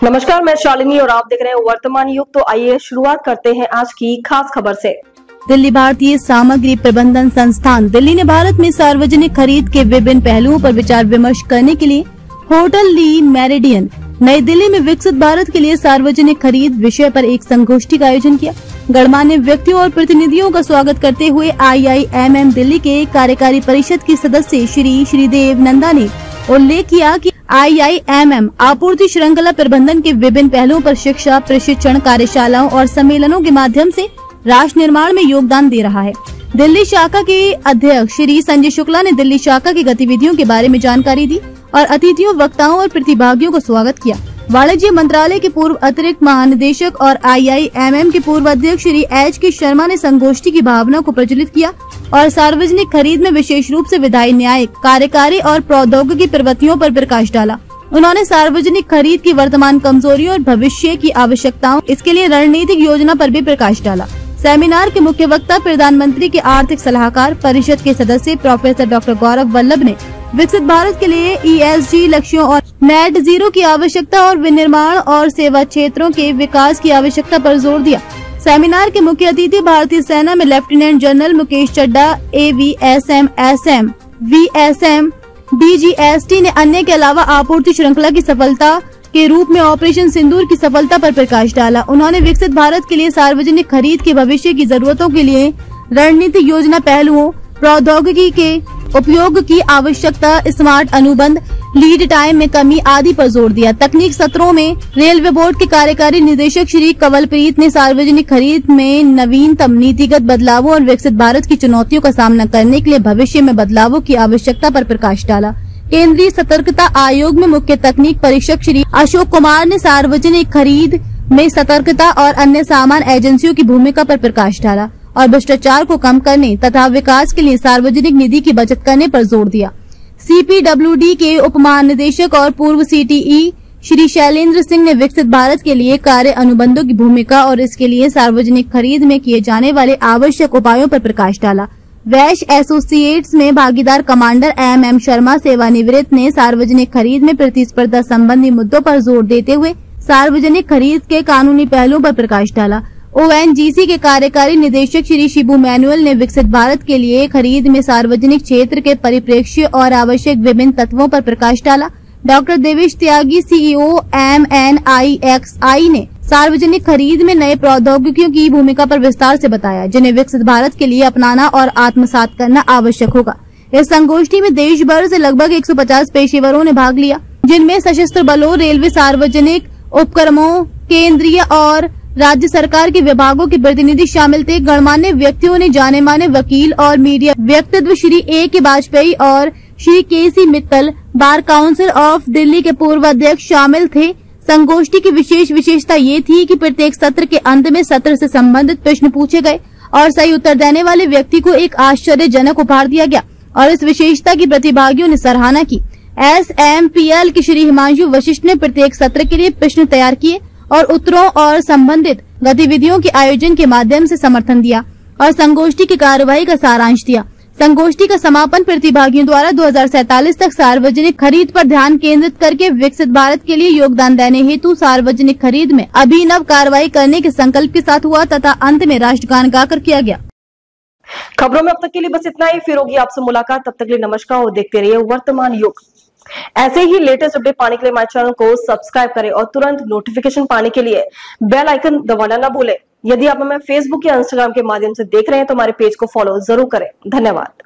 नमस्कार, मैं शालिनी और आप देख रहे हैं वर्तमान युग। तो आइए शुरुआत करते हैं आज की खास खबर से। दिल्ली भारतीय सामग्री प्रबंधन संस्थान दिल्ली ने भारत में सार्वजनिक खरीद के विभिन्न पहलुओं पर विचार विमर्श करने के लिए होटल ली मेरिडियन नई दिल्ली में विकसित भारत के लिए सार्वजनिक खरीद विषय पर एक संगोष्ठी का आयोजन किया। गणमान्य व्यक्तियों और प्रतिनिधियों का स्वागत करते हुए IIMM दिल्ली के कार्यकारी परिषद की सदस्य श्री श्रीदेव नंदा ने उल्लेख किया कि IIMM आपूर्ति श्रृंखला प्रबंधन के विभिन्न पहलुओं पर शिक्षा, प्रशिक्षण, कार्यशालाओं और सम्मेलनों के माध्यम से राष्ट्र निर्माण में योगदान दे रहा है। दिल्ली शाखा के अध्यक्ष श्री संजय शुक्ला ने दिल्ली शाखा की गतिविधियों के बारे में जानकारी दी और अतिथियों, वक्ताओं और प्रतिभागियों को स्वागत किया। वाणिज्य मंत्रालय के पूर्व अतिरिक्त महानिदेशक और IIMM के पूर्व अध्यक्ष श्री HK शर्मा ने संगोष्ठी की भावना को प्रज्वलित किया और सार्वजनिक खरीद में विशेष रूप से विधायी, न्यायिक, कार्यकारी और प्रौद्योगिकी प्रवृत्तियों पर प्रकाश डाला। उन्होंने सार्वजनिक खरीद की वर्तमान कमजोरियों और भविष्य की आवश्यकताओं, इसके लिए रणनीतिक योजना पर भी प्रकाश डाला। सेमिनार के मुख्य वक्ता प्रधानमंत्री के आर्थिक सलाहकार, परिषद के सदस्य प्रोफेसर डॉक्टर गौरव वल्लभ ने विकसित भारत के लिए ESG लक्ष्यों और नेट जीरो की आवश्यकता और विनिर्माण और सेवा क्षेत्रों के विकास की आवश्यकता पर जोर दिया। सेमिनार के मुख्य अतिथि भारतीय सेना में lieutenant general Mukesh Chadha, AVSM, SM, VSM, DGST ने अन्य के अलावा आपूर्ति श्रृंखला की सफलता के रूप में ऑपरेशन सिंदूर की सफलता पर प्रकाश डाला। उन्होंने विकसित भारत के लिए सार्वजनिक खरीद के भविष्य की जरूरतों के लिए रणनीतिक योजना, पहलुओं, प्रौद्योगिकी के उपयोग की आवश्यकता, स्मार्ट अनुबंध, लीड टाइम में कमी आदि पर जोर दिया। तकनीक सत्रों में रेलवे बोर्ड के कार्यकारी निदेशक श्री कंवलप्रीत ने सार्वजनिक खरीद में नवीनतम नीतिगत बदलावों और विकसित भारत की चुनौतियों का सामना करने के लिए भविष्य में बदलावों की आवश्यकता पर प्रकाश डाला। केंद्रीय सतर्कता आयोग में मुख्य तकनीक परीक्षक श्री अशोक कुमार ने सार्वजनिक खरीद में सतर्कता और अन्य समान एजेंसियों की भूमिका पर प्रकाश डाला और भ्रष्टाचार को कम करने तथा विकास के लिए सार्वजनिक निधि की बचत करने पर जोर दिया। CPWD के उप महानिदेशक और पूर्व CTE श्री शैलेंद्र सिंह ने विकसित भारत के लिए कार्य अनुबंधों की भूमिका और इसके लिए सार्वजनिक खरीद में किए जाने वाले आवश्यक उपायों पर प्रकाश डाला। वैश एसोसिएट्स में भागीदार कमांडर MM शर्मा, सेवानिवृत्त, ने सार्वजनिक खरीद में प्रतिस्पर्धा संबंधी मुद्दों पर जोर देते हुए सार्वजनिक खरीद के कानूनी पहलुओं पर प्रकाश डाला। ONGC के कार्यकारी निदेशक श्री शिबू मैनुअल ने विकसित भारत के लिए खरीद में सार्वजनिक क्षेत्र के परिप्रेक्ष्य और आवश्यक विभिन्न तत्वों पर प्रकाश डाला। डॉक्टर देवेश त्यागी, CEO MNIXI ने सार्वजनिक खरीद में नए प्रौद्योगिकियों की भूमिका पर विस्तार से बताया, जिन्हें विकसित भारत के लिए अपनाना और आत्मसात करना आवश्यक होगा। इस संगोष्ठी में देश भर से लगभग 150 पेशेवरों ने भाग लिया, जिनमें सशस्त्र बलों, रेलवे, सार्वजनिक उपक्रमों, केंद्रीय और राज्य सरकार के विभागों के प्रतिनिधि शामिल थे। गणमान्य व्यक्तियों ने जाने माने वकील और मीडिया व्यक्तित्व श्री AK वाजपेयी और Shri KC Mittal, bar council of Delhi के पूर्व अध्यक्ष शामिल थे। संगोष्ठी की विशेषता ये थी कि प्रत्येक सत्र के अंत में सत्र से संबंधित प्रश्न पूछे गए और सही उत्तर देने वाले व्यक्ति को एक आश्चर्यजनक उपहार दिया गया और इस विशेषता की प्रतिभागियों ने सराहना की। SMPL के श्री हिमांशु वशिष्ठ ने प्रत्येक सत्र के लिए प्रश्न तैयार किए और उत्तरों और संबंधित गतिविधियों के आयोजन के माध्यम से समर्थन दिया और संगोष्ठी की कार्यवाही का सारांश दिया। संगोष्ठी का समापन प्रतिभागियों द्वारा 2047 तक सार्वजनिक खरीद पर ध्यान केंद्रित करके विकसित भारत के लिए योगदान देने हेतु सार्वजनिक खरीद में अभिनव कार्रवाई करने के संकल्प के साथ हुआ तथा अंत में राष्ट्रगान गाकर किया गया। खबरों में अब तक के लिए बस इतना ही। फिर होगी आपसे मुलाकात, तब तक के लिए नमस्कार और देखते रहिए वर्तमान युग। ऐसे ही लेटेस्ट अपडेट पाने के लिए हमारे चैनल को सब्सक्राइब करें और तुरंत नोटिफिकेशन पाने के लिए बेल आइकन दबाना ना भूलें। यदि आप हमें फेसबुक या इंस्टाग्राम के माध्यम से देख रहे हैं तो हमारे पेज को फॉलो जरूर करें। धन्यवाद।